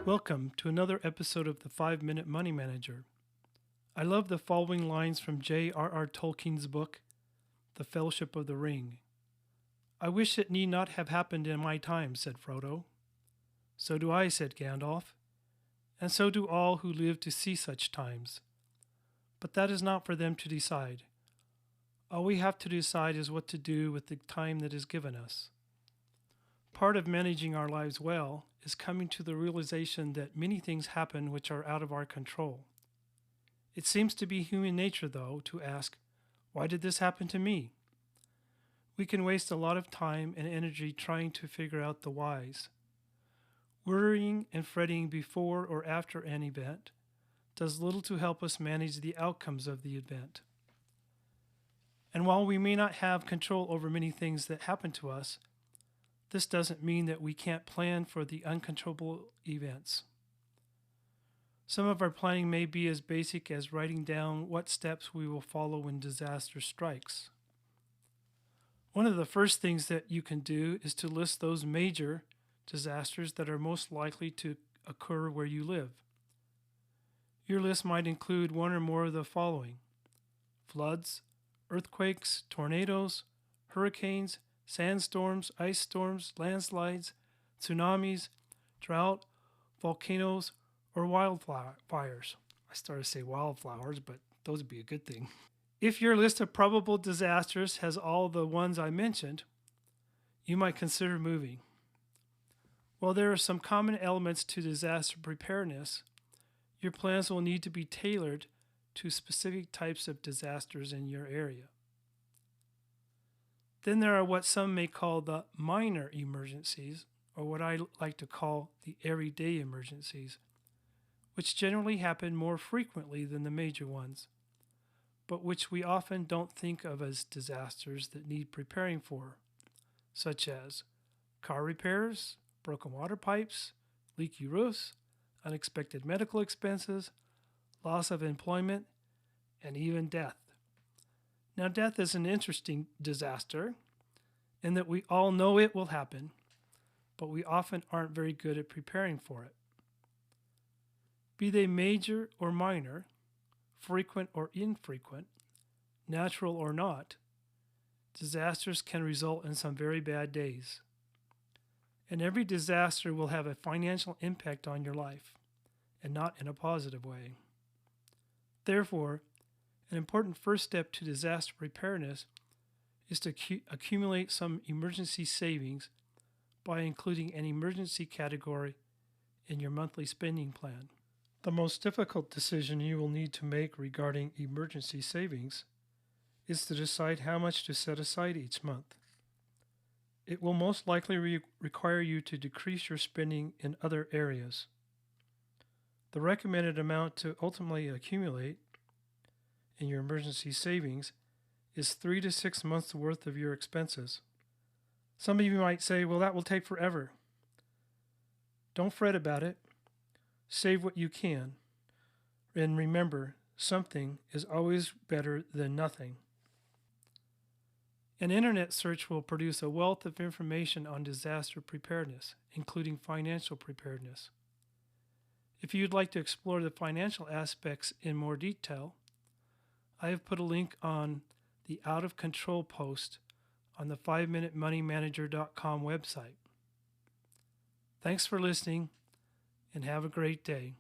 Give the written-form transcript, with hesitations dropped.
Welcome to another episode of the 5 Minute Money Manager. I love the following lines from J.R.R. Tolkien's book, The Fellowship of the Ring. "I wish it need not have happened in my time," said Frodo. "So do I," said Gandalf, "and so do all who live to see such times. But that is not for them to decide. All we have to decide is what to do with the time that is given us." Part of managing our lives well is coming to the realization that many things happen which are out of our control. It seems to be human nature, though, to ask, why did this happen to me? We can waste a lot of time and energy trying to figure out the whys. Worrying and fretting before or after an event does little to help us manage the outcomes of the event. And while we may not have control over many things that happen to us, this doesn't mean that we can't plan for the uncontrollable events. Some of our planning may be as basic as writing down what steps we will follow when disaster strikes. One of the first things that you can do is to list those major disasters that are most likely to occur where you live. Your list might include one or more of the following: floods, earthquakes, tornadoes, hurricanes, sandstorms, ice storms, landslides, tsunamis, drought, volcanoes, or wildfires. I started to say wildflowers, but those would be a good thing. If your list of probable disasters has all the ones I mentioned, you might consider moving. While there are some common elements to disaster preparedness, your plans will need to be tailored to specific types of disasters in your area. Then there are what some may call the minor emergencies, or what I like to call the everyday emergencies, which generally happen more frequently than the major ones, but which we often don't think of as disasters that need preparing for, such as car repairs, broken water pipes, leaky roofs, unexpected medical expenses, loss of employment, and even death. Now, death is an interesting disaster in that we all know it will happen, but we often aren't very good at preparing for it. Be they major or minor, frequent or infrequent, natural or not, disasters can result in some very bad days. And every disaster will have a financial impact on your life, and not in a positive way. Therefore, an important first step to disaster preparedness is to accumulate some emergency savings by including an emergency category in your monthly spending plan. The most difficult decision you will need to make regarding emergency savings is to decide how much to set aside each month. It will most likely require you to decrease your spending in other areas. The recommended amount to ultimately accumulate in your emergency savings is 3 to 6 months worth of your expenses. Some of you might say, well, that will take forever. Don't fret about it. Save what you can. And remember, something is always better than nothing. An internet search will produce a wealth of information on disaster preparedness, including financial preparedness. If you'd like to explore the financial aspects in more detail, I have put a link on the Out of Control post on the 5minutemoneymanager.com website. Thanks for listening, and have a great day.